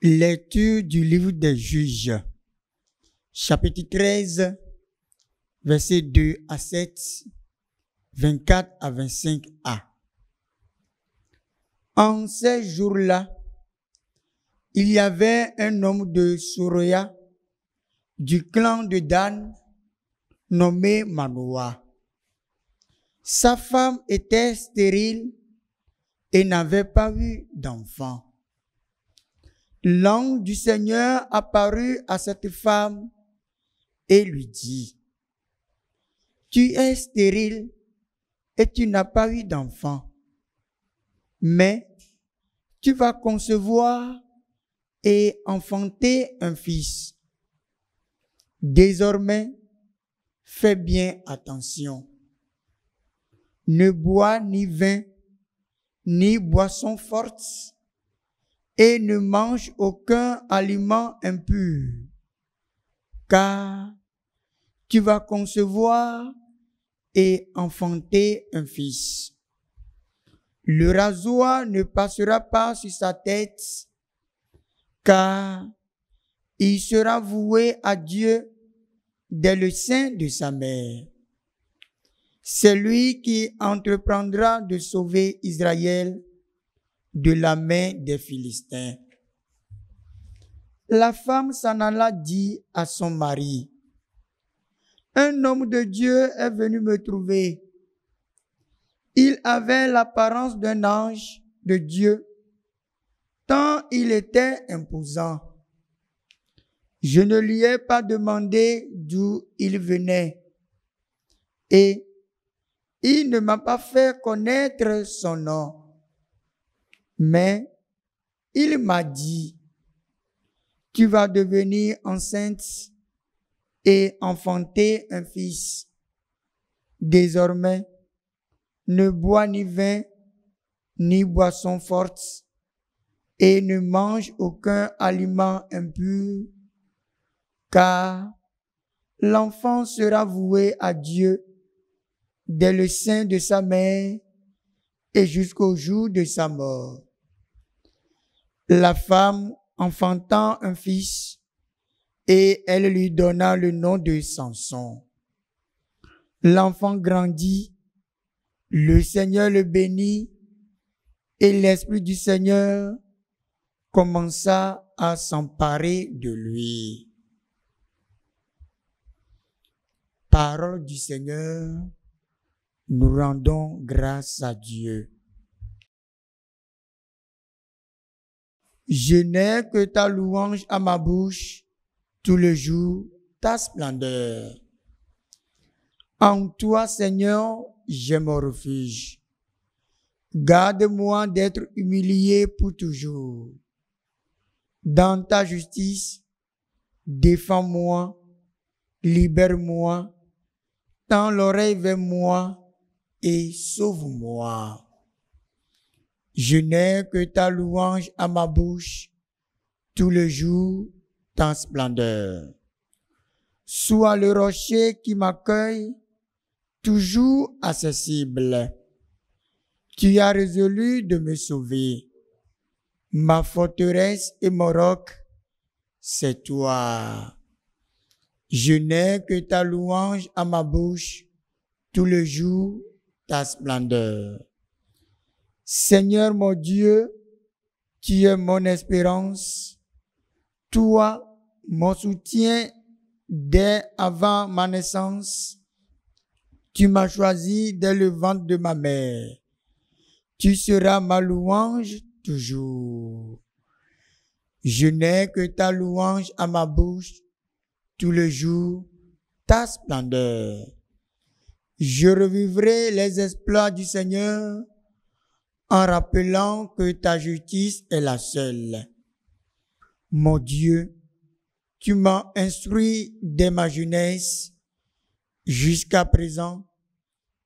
Lecture du livre des Juges, chapitre 13, versets 2 à 7, 24 à 25a. En ces jours-là, il y avait un homme de Soroya, du clan de Dan, nommé Manoah. Sa femme était stérile et n'avait pas eu d'enfant. L'ange du Seigneur apparut à cette femme et lui dit: Tu es stérile et tu n'as pas eu d'enfant, mais tu vas concevoir et enfanter un fils. Désormais, fais bien attention. Ne bois ni vin, ni boisson forte, et ne mange aucun aliment impur, car tu vas concevoir et enfanter un fils. Le rasoir ne passera pas sur sa tête, car il sera voué à Dieu dès le sein de sa mère. C'est lui qui entreprendra de sauver Israël de la main des Philistins. La femme s'en alla dire à son mari: Un homme de Dieu est venu me trouver. Il avait l'apparence d'un ange de Dieu, tant il était imposant. Je ne lui ai pas demandé d'où il venait, et il ne m'a pas fait connaître son nom. Mais il m'a dit: Tu vas devenir enceinte et enfanter un fils. Désormais, ne bois ni vin, ni boisson forte, et ne mange aucun aliment impur, car l'enfant sera voué à Dieu dès le sein de sa mère et jusqu'au jour de sa mort. La femme enfantant un fils, et elle lui donna le nom de Samson. L'enfant grandit, le Seigneur le bénit, et l'Esprit du Seigneur commença à s'emparer de lui. Parole du Seigneur, nous rendons grâce à Dieu. Je n'ai que ta louange à ma bouche tout le jour, ta splendeur. En toi, Seigneur, j'ai mon refuge. Garde-moi d'être humilié pour toujours. Dans ta justice, défends-moi, libère-moi, tends l'oreille vers moi et sauve-moi. Je n'ai que ta louange à ma bouche tout le jour, ta splendeur. Sois le rocher qui m'accueille, toujours accessible. Tu as résolu de me sauver. Ma forteresse et mon roc, c'est toi. Je n'ai que ta louange à ma bouche tout le jour, ta splendeur. Seigneur mon Dieu, tu es mon espérance. Toi, mon soutien dès avant ma naissance. Tu m'as choisi dès le ventre de ma mère. Tu seras ma louange toujours. Je n'ai que ta louange à ma bouche tout le jour, ta splendeur. Je revivrai les exploits du Seigneur en rappelant que ta justice est la seule. Mon Dieu, tu m'as instruit dès ma jeunesse. Jusqu'à présent,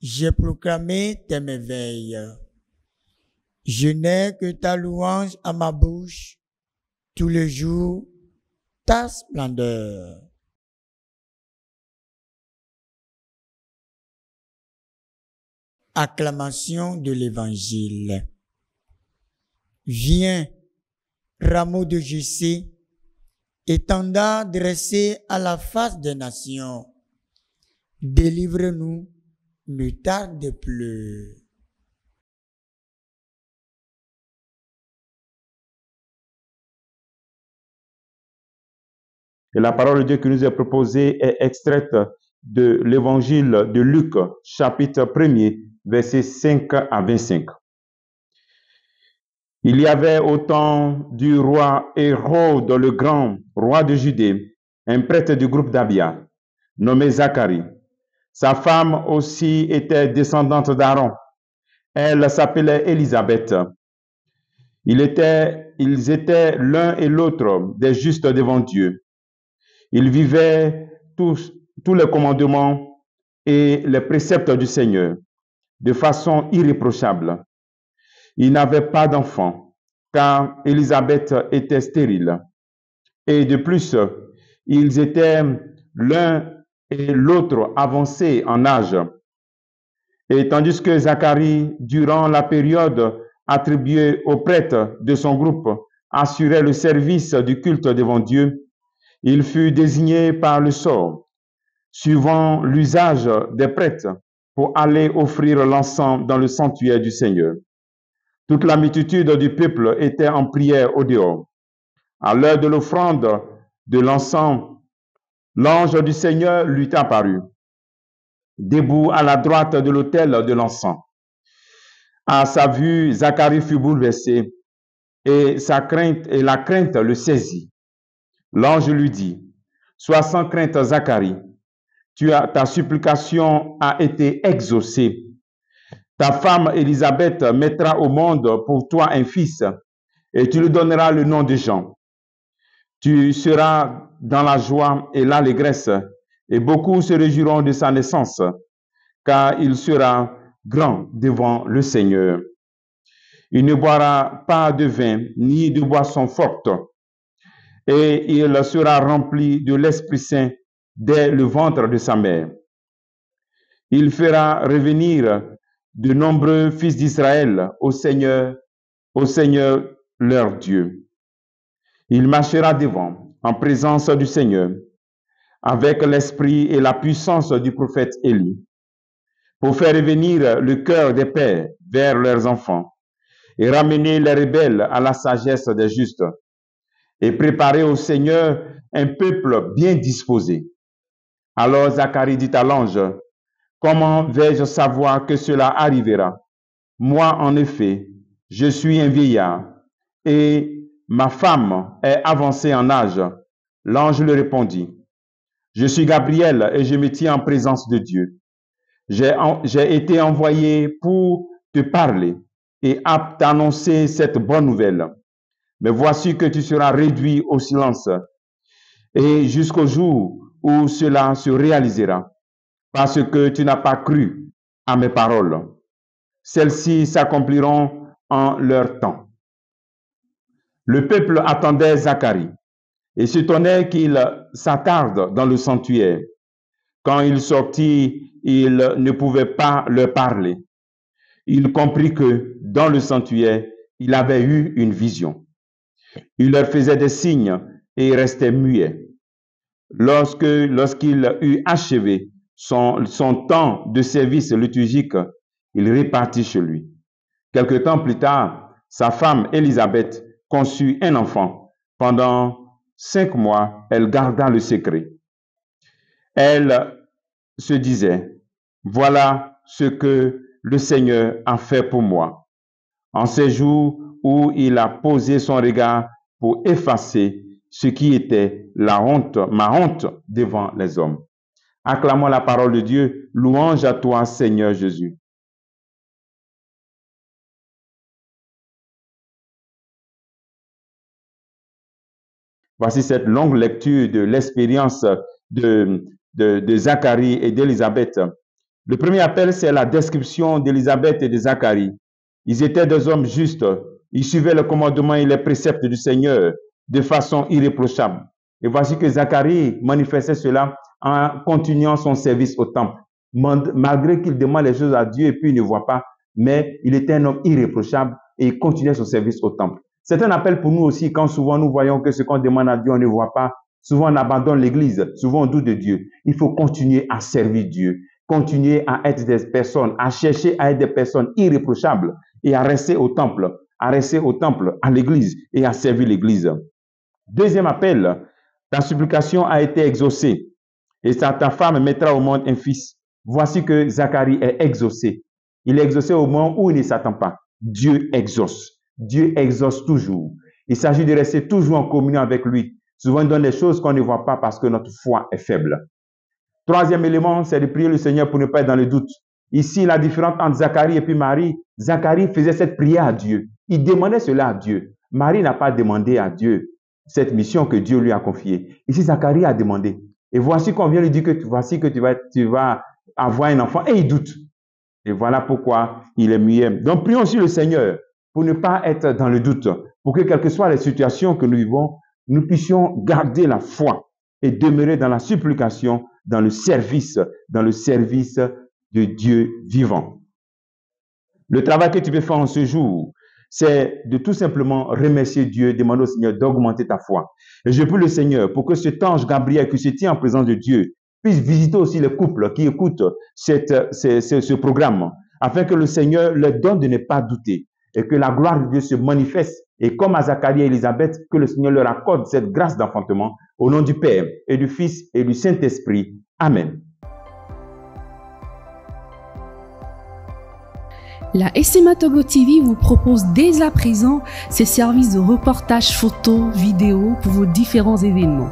j'ai proclamé tes merveilles. Je n'ai que ta louange à ma bouche tout le jour, ta splendeur. Acclamation de l'Évangile. Viens, rameau de Jessé, étendard dressé à la face des nations. Délivre-nous, ne tarde plus. Et la parole de Dieu qui nous est proposée est extraite de l'évangile de Luc, chapitre 1er, versets 5 à 25. Il y avait au temps du roi Hérode le Grand, roi de Judée, un prêtre du groupe d'Abia, nommé Zacharie. Sa femme aussi était descendante d'Aaron. Elle s'appelait Élisabeth. Ils étaient l'un et l'autre des justes devant Dieu. Ils vivaient tous les commandements et les préceptes du Seigneur de façon irréprochable. Ils n'avaient pas d'enfants, car Élisabeth était stérile. Et de plus, ils étaient l'un et l'autre avancés en âge. Et tandis que Zacharie, durant la période attribuée aux prêtres de son groupe, assurait le service du culte devant Dieu, il fut désigné par le sort, suivant l'usage des prêtres, pour aller offrir l'encens dans le sanctuaire du Seigneur. Toute la multitude du peuple était en prière au dehors. À l'heure de l'offrande de l'encens, l'ange du Seigneur lui apparut, debout à la droite de l'autel de l'encens. À sa vue, Zacharie fut bouleversé et la crainte le saisit. L'ange lui dit, « Sois sans crainte, Zacharie, ta supplication a été exaucée. Ta femme Élisabeth mettra au monde pour toi un fils, et tu lui donneras le nom de Jean. Tu seras dans la joie et l'allégresse, et beaucoup se réjouiront de sa naissance, car il sera grand devant le Seigneur. Il ne boira pas de vin, ni de boisson forte, et il sera rempli de l'Esprit Saint dès le ventre de sa mère. Il fera revenir de nombreux fils d'Israël au Seigneur leur Dieu. Il marchera devant, en présence du Seigneur, avec l'esprit et la puissance du prophète Élie, pour faire revenir le cœur des pères vers leurs enfants, et ramener les rebelles à la sagesse des justes, et préparer au Seigneur un peuple bien disposé. Alors Zacharie dit à l'ange, « Comment vais-je savoir que cela arrivera? Moi, en effet, je suis un vieillard, et ma femme est avancée en âge. » L'ange lui répondit, « Je suis Gabriel, et je me tiens en présence de Dieu. J'ai été envoyé pour te parler et à t'annoncer cette bonne nouvelle. Mais voici que tu seras réduit au silence, et jusqu'au jour où cela se réalisera, parce que tu n'as pas cru à mes paroles. Celles-ci s'accompliront en leur temps. » Le peuple attendait Zacharie et s'étonnait qu'il s'attarde dans le sanctuaire. Quand il sortit, il ne pouvait pas leur parler. Il comprit que dans le sanctuaire, il avait eu une vision. Il leur faisait des signes et restait muet. Lorsqu'il eut achevé son temps de service liturgique, il repartit chez lui. Quelque temps plus tard, sa femme Élisabeth conçut un enfant. Pendant 5 mois, elle garda le secret. Elle se disait, « Voilà ce que le Seigneur a fait pour moi. » En ces jours où il a posé son regard pour effacer ce qui était ma honte devant les hommes. Acclamons la parole de Dieu. Louange à toi, Seigneur Jésus. Voici cette longue lecture de l'expérience de Zacharie et d'Élisabeth. Le premier appel, c'est la description d'Élisabeth et de Zacharie. Ils étaient des hommes justes. Ils suivaient le commandement et les préceptes du Seigneur de façon irréprochable. Et voici que Zacharie manifestait cela en continuant son service au temple. Malgré qu'il demande les choses à Dieu et puis il ne voit pas, mais il était un homme irréprochable et il continuait son service au temple. C'est un appel pour nous aussi quand souvent nous voyons que ce qu'on demande à Dieu, on ne voit pas. Souvent on abandonne l'Église, souvent on doute de Dieu. Il faut continuer à servir Dieu, continuer à être des personnes, à chercher à être des personnes irréprochables et à rester au temple, à l'Église et à servir l'Église. Deuxième appel, ta supplication a été exaucée et ta femme mettra au monde un fils. Voici que Zacharie est exaucé. Il est exaucé au moment où il ne s'attend pas. Dieu exauce. Dieu exauce toujours. Il s'agit de rester toujours en communion avec lui. Souvent, il donne des choses qu'on ne voit pas parce que notre foi est faible. Troisième élément, c'est de prier le Seigneur pour ne pas être dans le doute. Ici, la différence entre Zacharie et puis Marie, Zacharie faisait cette prière à Dieu. Il demandait cela à Dieu. Marie n'a pas demandé à Dieu cette mission que Dieu lui a confiée. Ici, Zacharie a demandé. Et voici qu'on vient lui dire que voici que tu vas avoir un enfant. Et il doute. Et voilà pourquoi il est muet. Donc, prions aussi le Seigneur pour ne pas être dans le doute. Pour que, quelles que soient les situations que nous vivons, nous puissions garder la foi et demeurer dans la supplication, dans le service de Dieu vivant. Le travail que tu peux faire en ce jour, c'est de tout simplement remercier Dieu, demander au Seigneur d'augmenter ta foi. Et je prie le Seigneur pour que cet ange Gabriel qui se tient en présence de Dieu puisse visiter aussi les couples qui écoutent ce programme, afin que le Seigneur leur donne de ne pas douter et que la gloire de Dieu se manifeste. Et comme à Zacharie et Élisabeth, que le Seigneur leur accorde cette grâce d'enfantement au nom du Père et du Fils et du Saint-Esprit. Amen. La SMA Togo TV vous propose dès à présent ses services de reportage photo, vidéo pour vos différents événements.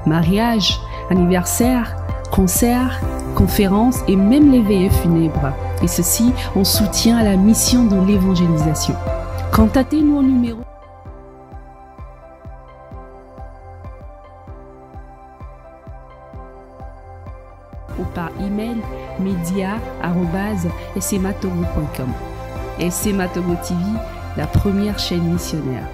Mariage, anniversaire, concerts, conférences et même les veillées funèbres. Et ceci en soutien à la mission de l'évangélisation. Contactez-nous au numéro ou par email media@smatogo.com. SMA Togo TV, la première chaîne missionnaire.